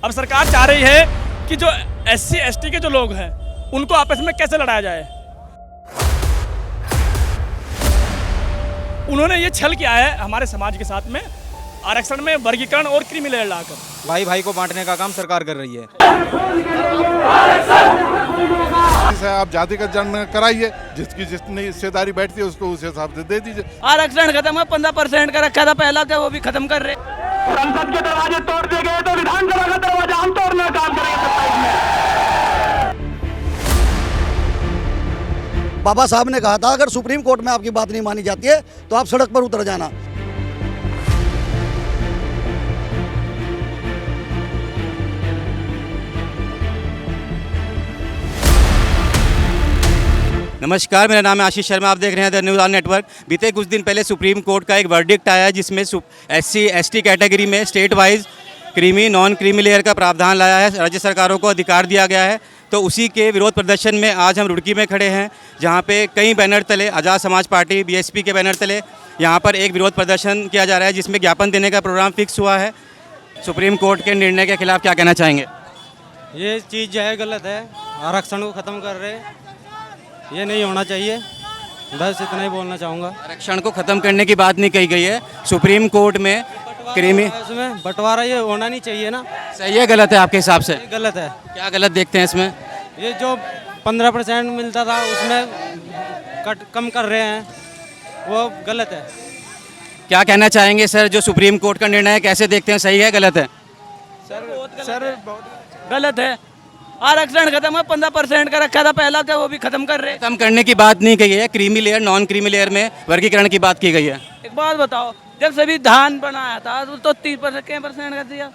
अब सरकार चाह रही है कि जो SC ST के जो लोग हैं उनको आपस में कैसे लड़ाया जाए। उन्होंने ये छल किया है हमारे समाज के साथ में, आरक्षण में वर्गीकरण और क्रीमी लेयर लाकर भाई भाई को बांटने का काम सरकार कर रही है। आप जातिगत जनगणना कराइए, जिसकी जितनी हिस्सेदारी बैठती है उसको उस हिसाब से दे दीजिए। आरक्षण खत्म है, 15% का रखा था पहला, क्या वो भी खत्म कर रहे। संसद के दरवाजे तोड़ दिए गए तो विधानसभा का दरवाजा हम तोड़ने का काम करेंगे 27 में। बाबा साहब ने कहा था अगर सुप्रीम कोर्ट में आपकी बात नहीं मानी जाती है तो आप सड़क पर उतर जाना। नमस्कार, मेरा नाम है आशीष शर्मा, आप देख रहे हैं द न्यूज़ ऑन नेटवर्क। बीते कुछ दिन पहले सुप्रीम कोर्ट का एक वर्डिक्ट आया जिसमें SC ST कैटेगरी में state wise creamy non creamy layer का प्रावधान लाया है, राज्य सरकारों को अधिकार दिया गया है। तो उसी के विरोध प्रदर्शन में आज हम रुड़की में खड़े हैं, जहां पे कई बैनर तले आज़ाद समाज पार्टी BSP के बैनर तले यहां पर एक विरोध प्रदर्शन किया जा रहा है जिसमें ज्ञापन देने का प्रोग्राम फिक्स हुआ है। सुप्रीम कोर्ट के निर्णय के खिलाफ क्या कहना चाहेंगे? ये चीज़ जो है गलत है, आरक्षण को ख़त्म कर रहे, ये नहीं होना चाहिए। बस इतना ही बोलना चाहूँगा। आरक्षण को ख़त्म करने की बात नहीं कही गई है सुप्रीम कोर्ट में। क्रीमी इसमें बंटवारा ये होना नहीं चाहिए ना। सही है गलत है आपके हिसाब से? ये गलत है। क्या गलत देखते हैं इसमें? ये जो 15% मिलता था उसमें कम कर रहे हैं, वो गलत है। क्या कहना चाहेंगे सर, जो सुप्रीम कोर्ट का निर्णय है कैसे देखते हैं, सही है गलत है? सर गलत है, आरक्षण खत्म है, 15% का रखा था पहला, क्या वो भी खत्म कर रहे। खत्म करने की बात नहीं कही है, creamy layer non creamy layer में वर्गीकरण की बात की गई है। एक बात बताओ, जब सभी धान बनाया था तो 30% कर दिया।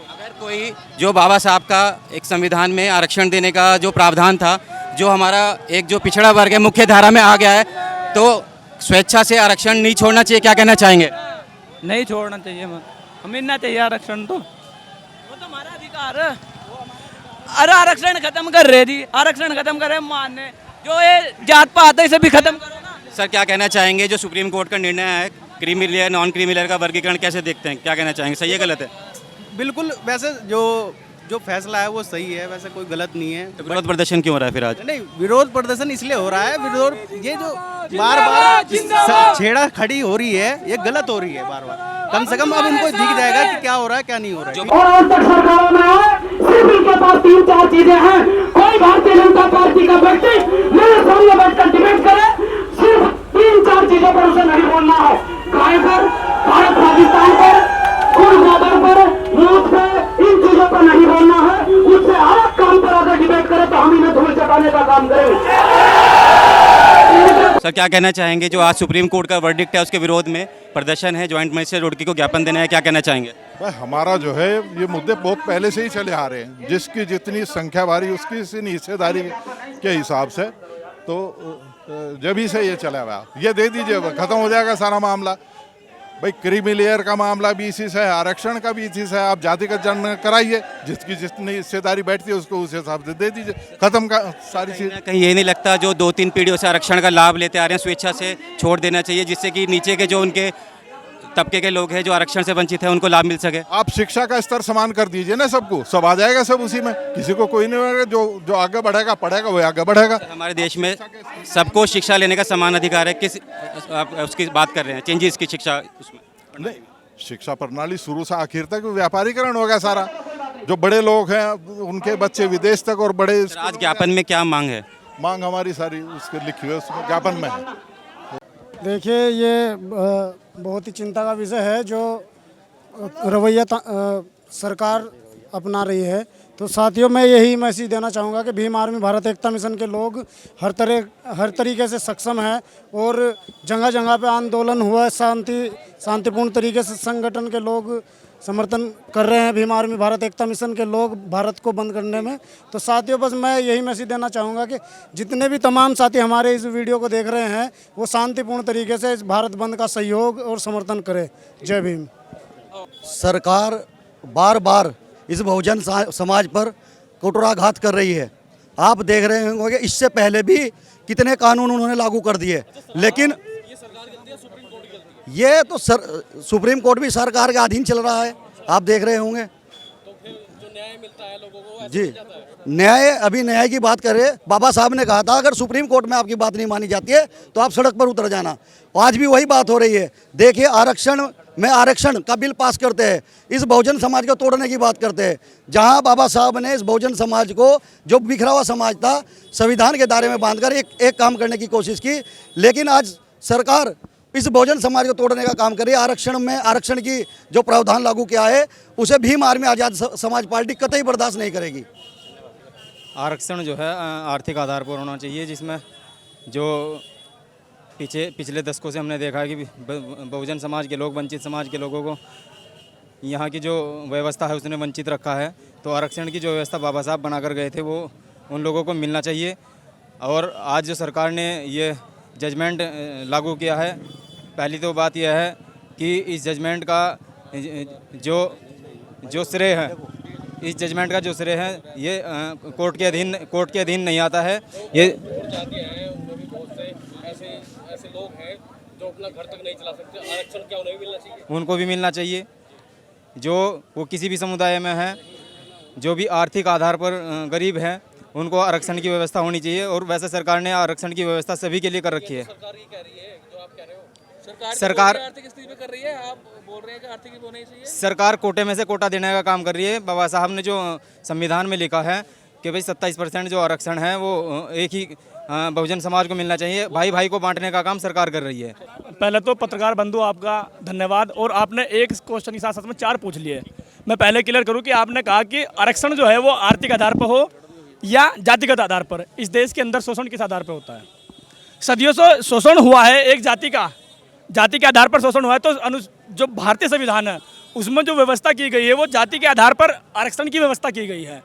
अगर कोई जो बाबा साहब का एक संविधान में आरक्षण देने का जो प्रावधान था, जो हमारा एक जो पिछड़ा वर्ग है मुख्य धारा में आ गया है, तो स्वेच्छा से आरक्षण नहीं छोड़ना चाहिए, क्या कहना चाहेंगे? नहीं छोड़ना चाहिए, मिलना चाहिए आरक्षण, तो वो तो हमारा अधिकार है। अरे आरक्षण खत्म कर रहे जी, आरक्षण खत्म कर रहे मानने, जो ये जात पात है इसे भी खत्म करो ना। सर क्या कहना चाहेंगे, जो सुप्रीम कोर्ट का निर्णय है creamy layer non creamy layer का वर्गीकरण कैसे देखते हैं, क्या कहना चाहेंगे, सही है गलत है? बिल्कुल, वैसे जो फैसला है वो सही है, वैसे कोई गलत नहीं है। तो विरोध प्रदर्शन क्यों हो रहा है फिर आज? नहीं, विरोध प्रदर्शन इसलिए हो रहा है, विरोध ये जो बार बार छेड़ा खड़ी हो रही है ये गलत हो रही है बार बार। कम से कम अब इनको दिख जाएगा कि क्या हो रहा है क्या नहीं हो रहा है। और आज तक सरकारों में आए, सिर्फ इनके पास 3-4 चीजें हैं। कोई भारतीय जनता पार्टी का व्यक्ति मेरे सामने बैठकर डिबेट करे, सिर्फ 3-4 चीजों पर उसे नहीं बोलना है। गाय पर, भारत पाकिस्तान पर, गोबर पर, मूत पर, इन चीजों पर नहीं बोलना है। उससे अलग काम पर अगर डिबेट करे तो हम इन्हें धूल चटाने का काम करेंगे। सर क्या कहना चाहेंगे, जो आज सुप्रीम कोर्ट का वर्डिक्ट है उसके विरोध में प्रदर्शन है, ज्वाइंट मजिस्ट्रेट रुड़की को ज्ञापन देना है, क्या कहना चाहेंगे? भाई हमारा जो है ये मुद्दे बहुत पहले से ही चले आ रहे हैं, जिसकी जितनी संख्या बारी उसकी हिस्सेदारी के हिसाब से, तो जब ही से ये चला हुआ, ये दे दीजिए, खत्म हो जाएगा सारा मामला। भाई क्रीमी लेयर का मामला भी इसी से है, आरक्षण का भी इसी से है। आप जातिगत जनगणना कराइए, जिसकी जितनी हिस्सेदारी बैठती है उसको उस हिसाब से दे दीजिए, खत्म का सारी चीज़। कहीं ये नहीं लगता जो 2-3 पीढ़ियों से आरक्षण का लाभ लेते आ रहे हैं स्वेच्छा से छोड़ देना चाहिए, जिससे कि नीचे के जो उनके तबके के लोग हैं जो आरक्षण से वंचित है उनको लाभ मिल सके? आप शिक्षा का स्तर समान कर दीजिए ना, सबको, सब आ जाएगा सब उसी में, किसी को कोई नहीं होगा। जो आगे बढ़ेगा पढ़ेगा वो आगे बढ़ेगा। हमारे देश में सबको शिक्षा लेने का समान अधिकार है, किस आप उसकी बात कर रहे हैं, चेंजेस की शिक्षा उसमें? नहीं, शिक्षा प्रणाली शुरू से आखिर तक व्यापारीकरण होगा सारा। जो बड़े लोग हैं उनके बच्चे विदेश तक, और बड़े आज ज्ञापन में क्या मांग है? मांग हमारी सारी उसके लिखी हुई उसमें ज्ञापन में है। देखिए, ये बहुत ही चिंता का विषय है जो रवैया सरकार अपना रही है। तो साथियों, मैं यही मैसेज देना चाहूँगा कि भीम आर्मी भारत एकता मिशन के लोग हर तरीके से सक्षम हैं और जगह जगह पे आंदोलन हुआ है, शांतिपूर्ण तरीके से संगठन के लोग समर्थन कर रहे हैं भीम आर्मी भारत एकता मिशन के लोग भारत को बंद करने में। तो साथियों, बस मैं यही मैसेज देना चाहूँगा कि जितने भी तमाम साथी हमारे इस वीडियो को देख रहे हैं वो शांतिपूर्ण तरीके से इस भारत बंद का सहयोग और समर्थन करें। जय भीम। सरकार बार बार इस बहुजन समाज पर कटोराघात कर रही है। आप देख रहे होंगे इससे पहले भी कितने कानून उन्होंने लागू कर दिए, लेकिन ये तो सुप्रीम कोर्ट भी सरकार के अधीन चल रहा है, आप देख रहे होंगे। जी, न्याय, अभी न्याय की बात करें, बाबा साहब ने कहा था अगर सुप्रीम कोर्ट में आपकी बात नहीं मानी जाती है तो आप सड़क पर उतर जाना। आज भी वही बात हो रही है। देखिए, आरक्षण का बिल पास करते हैं, इस बहुजन समाज को तोड़ने की बात करते हैं। जहां बाबा साहब ने इस बहुजन समाज को, जो बिखरा हुआ समाज था, संविधान के दायरे में बांधकर एक काम करने की कोशिश की, लेकिन आज सरकार इस बहुजन समाज को तोड़ने का काम कर रही है। आरक्षण की जो प्रावधान लागू किया है उसे भीम आर्मी आज़ाद समाज पार्टी कतई बर्दाश्त नहीं करेगी। आरक्षण जो है आर्थिक आधार पर होना चाहिए, जिसमें जो पिछले दशकों से हमने देखा है कि बहुजन समाज के लोग, वंचित समाज के लोगों को यहाँ की जो व्यवस्था है उसने वंचित रखा है। तो आरक्षण की जो व्यवस्था बाबा साहब बनाकर गए थे वो उन लोगों को मिलना चाहिए। और आज जो सरकार ने ये जजमेंट लागू किया है, पहली तो बात यह है कि इस जजमेंट का जो श्रेय है, इस जजमेंट का जो श्रेय है ये कोर्ट के अधीन नहीं आता है। ये ऐसे लोग हैं जो अपना घर तक नहीं चला सकते, आरक्षण क्या उन्हें भी मिलना चाहिए? उनको भी मिलना चाहिए। जो वो किसी भी समुदाय में है, जो भी आर्थिक आधार पर गरीब है, उनको आरक्षण की व्यवस्था होनी चाहिए। और वैसे सरकार ने आरक्षण की व्यवस्था सभी के लिए कर रखी है। सरकार ये कह रही है जो आप कह रहे हो, सरकार आर्थिक स्थिति पे कर रही है, आप बोल रहे हैं कि आर्थिक होना ही चाहिए। सरकार कोटे में से कोटा देने का काम कर रही है। बाबा साहब ने जो संविधान में लिखा है कि भाई 27% जो आरक्षण है वो एक ही बहुजन समाज को मिलना चाहिए, भाई भाई को बांटने का काम सरकार कर रही है। पहले तो पत्रकार बंधु आपका धन्यवाद। और आपने एक क्वेश्चन के साथ साथ में 4 पूछ लिए। मैं पहले क्लियर करूं कि आपने कहा कि आरक्षण जो है वो आर्थिक आधार पर हो या जातिगत आधार पर। इस देश के अंदर शोषण किस आधार पर होता है? सदियों से शोषण हुआ है, एक जाति के आधार पर शोषण हुआ है। तो जो भारतीय संविधान है उसमें जो व्यवस्था की गई है वो जाति के आधार पर आरक्षण की व्यवस्था की गई है।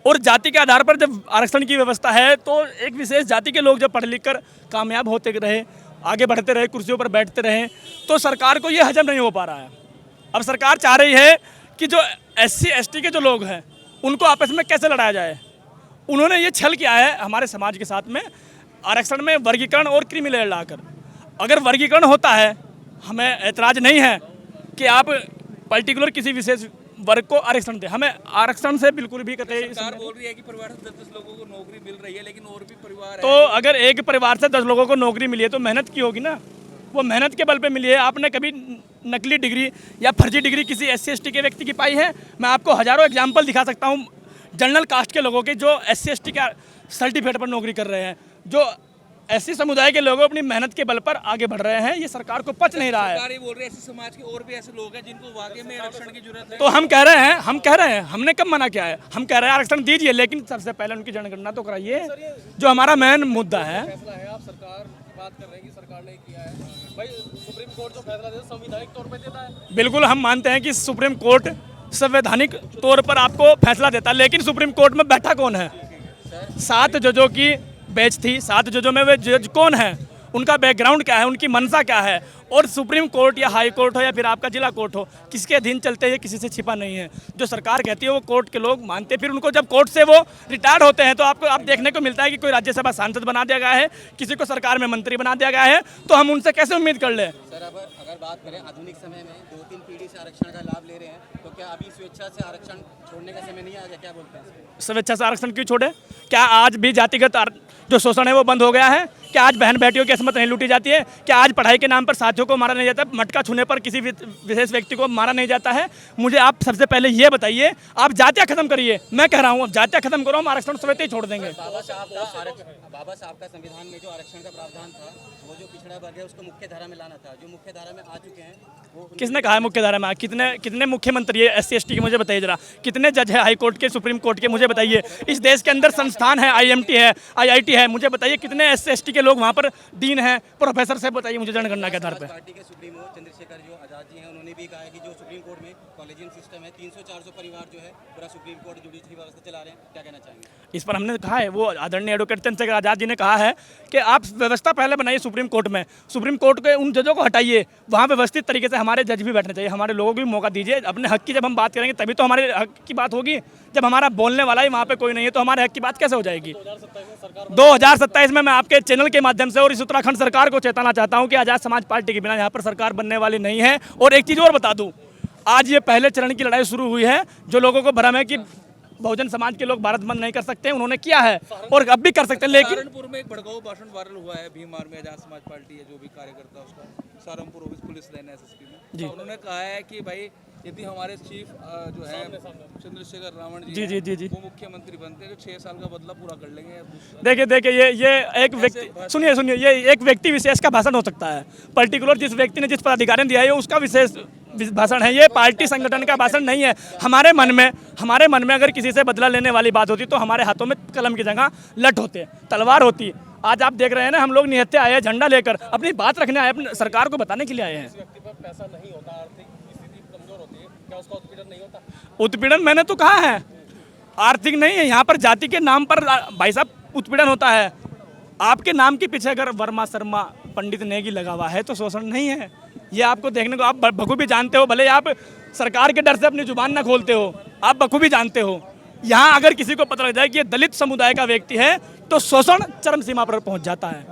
और जाति के आधार पर जब आरक्षण की व्यवस्था है तो एक विशेष जाति के लोग जब पढ़ लिख कर कामयाब होते रहे, आगे बढ़ते रहे, कुर्सियों पर बैठते रहे, तो सरकार को ये हजम नहीं हो पा रहा है। अब सरकार चाह रही है कि जो SC ST के जो लोग हैं उनको आपस में कैसे लड़ाया जाए। उन्होंने ये छल किया है हमारे समाज के साथ में, आरक्षण में वर्गीकरण और क्रीमी लेयर लाकर। अगर वर्गीकरण होता है, हमें ऐतराज़ नहीं है कि आप पर्टिकुलर किसी विशेष वर्ग को आरक्षण दे, हमें आरक्षण से बिल्कुल भी कतई। सरकार बोल रही है कि परिवार से 10 लोगों को नौकरी मिल रही है, लेकिन और भी परिवार तो अगर एक परिवार से 10 लोगों को नौकरी मिली है तो मेहनत की होगी ना, वो मेहनत के बल पे मिली है। आपने कभी नकली डिग्री या फर्जी डिग्री किसी SC ST के व्यक्ति की पाई है? मैं आपको हज़ारों एग्जाम्पल दिखा सकता हूँ जनरल कास्ट के लोगों के जो SC ST का सर्टिफिकेट पर नौकरी कर रहे हैं, जो SC समुदाय के लोग अपनी मेहनत के बल पर आगे बढ़ रहे हैं। ये सरकार को पच नहीं रहा है। सरकार ये बोल रही है SC समाज के और भी ऐसे लोग हैं जिनको वाकई में आरक्षण की जरूरत है। तो हम कह रहे हैं, हमने कब मना किया है? हम कह रहे हैं आरक्षण दीजिए, लेकिन सबसे पहले उनकी जनगणना तो कराइए, जो हमारा मेन मुद्दा है। फैसला है, आप सरकार की बात कर रहे हैं कि सरकार ने किया है। भाई सुप्रीम कोर्ट जो फैसला देता है संवैधानिक तौर पर देता है। बिल्कुल, हम मानते हैं कि सुप्रीम कोर्ट संवैधानिक तौर पर आपको फैसला देता है, लेकिन सुप्रीम कोर्ट में बैठा कौन है? 7 जजों की बेंच थी। 7 जजों में वे जज कौन है, उनका बैकग्राउंड क्या है, उनकी मंशा क्या है। और सुप्रीम कोर्ट या हाई कोर्ट हो या फिर आपका जिला कोर्ट हो, किसके अधीन चलते हैं किसी से छिपा नहीं है। जो सरकार कहती है वो कोर्ट के लोग मानते हैं। फिर उनको जब कोर्ट से वो रिटायर्ड होते हैं तो आप देखने को मिलता है कि कोई राज्यसभा सांसद बना दिया गया है, किसी को सरकार में मंत्री बना दिया गया है। तो हम उनसे कैसे उम्मीद कर लें? सर, अब अगर बात करें आधुनिक समय में 2-3 पीढ़ी से आरक्षण का लाभ ले रहे हैं, तो क्या अभी स्वेच्छा से आरक्षण छोड़ने का समय नहीं आ गया? क्या बोलते हैं? स्वेच्छा से आरक्षण क्यों छोड़े? क्या आज भी जातिगत जो शोषण है वो बंद हो गया है? क्या आज बहन बेटियों की असमत नहीं लूटी जाती है? क्या आज पढ़ाई के नाम पर साथियों को मारा नहीं जाता? मटका छूने पर किसी विशेष व्यक्ति को मारा नहीं जाता है? मुझे आप सबसे पहले ये बताइए, आप जातियाँ खत्म करिए। मैं कह रहा हूँ अब जातियाँ खत्म करो, हम आरक्षण स्वतः ही छोड़ देंगे। बाबा साहब का संविधान में जो आरक्षण का प्रावधान था, वो जो पिछड़ा वर्ग है उसको मुख्य धारा में लाना था, जो मुख्य धारा में आ चुके हैं वो। किसने कहा है मुख्य धारा में? कितने मुख्यमंत्री है SC ST के? मुझे बताइए जरा। कितने जज है हाई कोर्ट के, सुप्रीम कोर्ट के? मुझे बताइए। इस देश के अंदर संस्थान है, IMT है, IIT है, मुझे बताइए कितने SC ST के लोग वहाँ पर डीन है, प्रोफेसर से? बताइए मुझे जनगणना के आधार पर। पार्टी के सुप्रीमो चंद्रशेखर जो आजाद जी हैं, उन्होंने भी कहा है कि जो सुप्रीम कोर्ट में कॉलेजियम सिस्टम है, 300-400 परिवार जो है पूरा सुप्रीम कोर्ट जुडिशरी व्यवस्था चला रहे हैं। क्या कहना चाहेंगे इस पर? हमने कहा है, वो आदरणीय एडवोकेट चंद्रशेखर आजाद जी ने कहा है कि आप व्यवस्था पहले बनाइए सुप्रीम कोर्ट में, सुप्रीम कोर्ट के उन जजों को हटाइए, वहाँ व्यवस्थित तरीके से हमारे जज भी बैठने चाहिए, हमारे लोगों को भी मौका दीजिए। अपने हक की जब हम बात करेंगे तभी तो हमारे हक की बात होगी। जब हमारा बोलने वाला ही वहाँ पे कोई नहीं है तो हमारे हक की बात कैसे हो जाएगी? 2027 में मैं आपके चैनल के माध्यम से और इस उत्तराखंड सरकार को चेताना चाहता हूँ कि आज़ाद समाज पार्टी के बिना यहाँ पर सरकार बनने वाली नहीं है। और एक चीज़ और बता दूँ, आज ये पहले चरण की लड़ाई शुरू हुई है। जो लोगों को भ्रम है कि बहुजन समाज के लोग भारत बंद नहीं कर सकते, उन्होंने किया है और अब भी कर सकते हैं। लेकिन सहारनपुर में एक भड़काऊ भाषण वायरल हुआ है भीम आर्मी आजाद समाज पार्टी है जो भी कार्यकर्ता है उसका, सहारनपुर पुलिस लाइन एसएसपी में, तो उन्होंने कहा है कि भाई यदि हमारे चीफ जो है चंद्रशेखर रावण जी वो मुख्यमंत्री बनते हैं तो 6 साल का बदला पूरा कर लेंगे। देखिए ये एक व्यक्ति, सुनिए, ये एक व्यक्ति विशेष का भाषण हो सकता है। पर्टिकुलर जिस व्यक्ति ने जिस पदाधिकारी ने दिया है उसका विशेष भाषण है, ये पार्टी संगठन का भाषण नहीं है। हमारे मन में अगर किसी से बदला लेने वाली बात होती तो हमारे हाथों में कलम की जगह लठ होते, तलवार होती। आज आप देख रहे हैं ना, हम लोग निहत्थे आए हैं, झंडा लेकर अपनी बात रखने आए, अपनी सरकार को बताने के लिए आए हैं। पैसा नहीं होता, आर्थिक स्थिति कमजोर होती है, क्या उसका उत्पीड़न नहीं होता? उत्पीड़न मैंने तो कहा है, आर्थिक नहीं है, यहाँ पर जाति के नाम पर भाई साहब उत्पीड़न होता है। आपके नाम के पीछे अगर वर्मा शर्मा पंडित नेगी लगा हुआ है तो शोषण नहीं है। ये आपको देखने को आप बखूबी जानते हो, भले आप सरकार के डर से अपनी जुबान ना खोलते हो, आप बखूबी जानते हो। यहाँ अगर किसी को पता लग जाए कि ये दलित समुदाय का व्यक्ति है तो शोषण चरम सीमा पर पहुंच जाता है।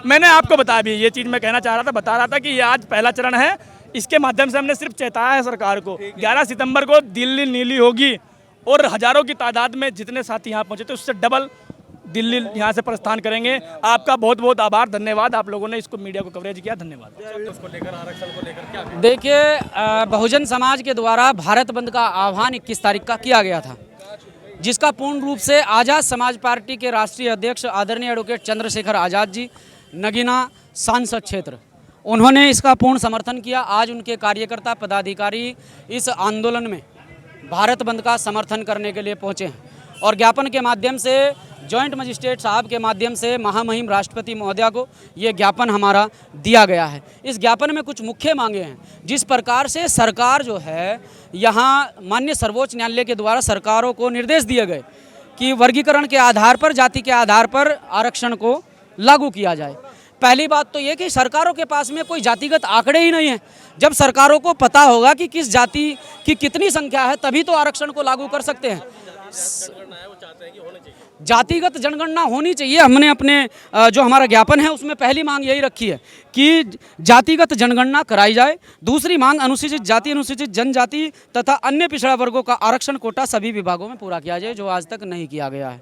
मैंने आपको बताया भी, ये चीज़ मैं कहना चाह रहा था, बता रहा था कि ये आज पहला चरण है। इसके माध्यम से हमने सिर्फ चेताया है सरकार को। 11 सितंबर को दिल्ली नीली होगी और हजारों की तादाद में जितने साथी यहाँ पहुँचे थे उससे डबल दिल्ली यहाँ से प्रस्थान करेंगे। आपका बहुत बहुत आभार, धन्यवाद, आप लोगों ने इसको मीडिया को कवरेज किया, धन्यवाद। उसको लेकर, आरक्षण को लेकर क्या? देखिए, बहुजन समाज के द्वारा भारत बंद का आह्वान 21 तारीख का किया गया था, जिसका पूर्ण रूप से आज़ाद समाज पार्टी के राष्ट्रीय अध्यक्ष आदरणीय एडवोकेट चंद्रशेखर आज़ाद जी, नगीना सांसद क्षेत्र, उन्होंने इसका पूर्ण समर्थन किया। आज उनके कार्यकर्ता पदाधिकारी इस आंदोलन में भारत बंद का समर्थन करने के लिए पहुंचे हैं और ज्ञापन के माध्यम से जॉइंट मजिस्ट्रेट साहब के माध्यम से महामहिम राष्ट्रपति महोदया को ये ज्ञापन हमारा दिया गया है। इस ज्ञापन में कुछ मुख्य मांगे हैं। जिस प्रकार से सरकार जो है, यहाँ माननीय सर्वोच्च न्यायालय के द्वारा सरकारों को निर्देश दिए गए कि वर्गीकरण के आधार पर, जाति के आधार पर आरक्षण को लागू किया जाए। पहली बात तो ये कि सरकारों के पास में कोई जातिगत आंकड़े ही नहीं है। जब सरकारों को पता होगा कि किस जाति की कितनी संख्या है तभी तो आरक्षण को लागू कर सकते हैं। जातिगत जनगणना होनी चाहिए। हमने अपने जो हमारा ज्ञापन है उसमें पहली मांग यही रखी है कि जातिगत जनगणना कराई जाए। दूसरी मांग, अनुसूचित जाति, अनुसूचित जनजाति तथा अन्य पिछड़ा वर्गों का आरक्षण कोटा सभी विभागों में पूरा किया जाए, जो आज तक नहीं किया गया है।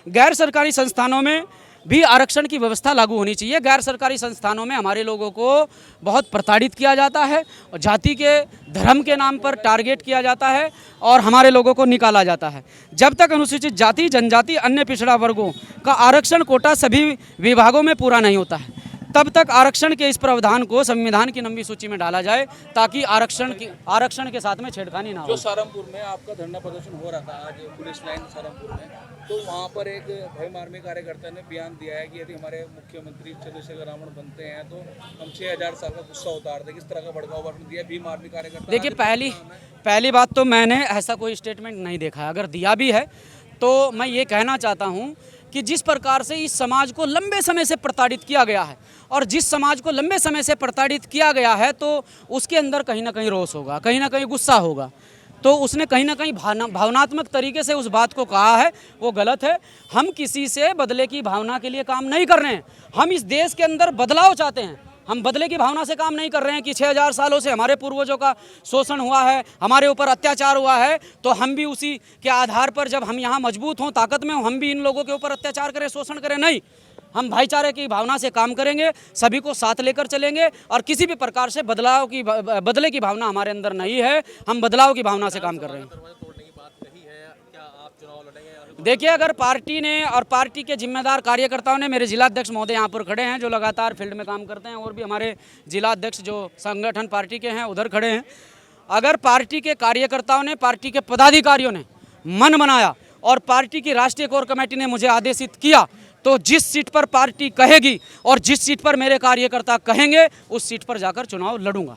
गैर सरकारी संस्थानों में भी आरक्षण की व्यवस्था लागू होनी चाहिए। गैर सरकारी संस्थानों में हमारे लोगों को बहुत प्रताड़ित किया जाता है और जाति के, धर्म के नाम पर टारगेट किया जाता है और हमारे लोगों को निकाला जाता है। जब तक अनुसूचित जाति, जनजाति, अन्य पिछड़ा वर्गों का आरक्षण कोटा सभी विभागों में पूरा नहीं होता है, तब तक आरक्षण के इस प्रावधान को संविधान की लंबी सूची में डाला जाए ताकि आरक्षण के साथ में छेड़खानी ना हो। जो सहारनपुर में आपका धरना प्रदर्शन हो रहा था आज पुलिस लाइन सहारनपुर में, तो वहाँ पर एक भीम आर्मी कार्यकर्ता ने बयान दिया है कि यदि हमारे मुख्यमंत्री चंद्रशेखर रावण बनते हैं तो हम 6000 साल का गुस्सा उतार देंगे। किस तरह का भड़काऊ भाषण दिया भीम आर्मी कार्यकर्ता? देखिए, पहली बात तो मैंने ऐसा कोई स्टेटमेंट नहीं देखा है। अगर दिया भी है तो मैं ये कहना चाहता हूँ कि जिस प्रकार से इस समाज को लंबे समय से प्रताड़ित किया गया है और जिस समाज को लंबे समय से प्रताड़ित किया गया है तो उसके अंदर कहीं ना कहीं रोष होगा, कहीं ना कहीं गुस्सा होगा। तो उसने कहीं ना कहीं भावनात्मक तरीके से उस बात को कहा है, वो गलत है। हम किसी से बदले की भावना के लिए काम नहीं कर रहे हैं। हम इस देश के अंदर बदलाव चाहते हैं। हम बदले की भावना से काम नहीं कर रहे हैं कि 6000 सालों से हमारे पूर्वजों का शोषण हुआ है, हमारे ऊपर अत्याचार हुआ है, तो हम भी उसी के आधार पर जब हम यहाँ मजबूत हों, ताकत में हों, हम भी इन लोगों के ऊपर अत्याचार करें, शोषण करें। नहीं, हम भाईचारे की भावना से काम करेंगे, सभी को साथ लेकर चलेंगे और किसी भी प्रकार से बदले की भावना हमारे अंदर नहीं है। हम बदलाव की भावना से काम कर रहे हैं। देखिए, अगर पार्टी ने और पार्टी के जिम्मेदार कार्यकर्ताओं ने, मेरे जिलाध्यक्ष महोदय यहाँ पर खड़े हैं जो लगातार फील्ड में काम करते हैं, और भी हमारे जिलाध्यक्ष जो संगठन पार्टी के हैं उधर खड़े हैं, अगर पार्टी के कार्यकर्ताओं ने, पार्टी के पदाधिकारियों ने मन बनाया और पार्टी की राष्ट्रीय कोर कमेटी ने मुझे आदेशित किया तो जिस सीट पर पार्टी कहेगी और जिस सीट पर मेरे कार्यकर्ता कहेंगे उस सीट पर जाकर चुनाव लड़ूंगा।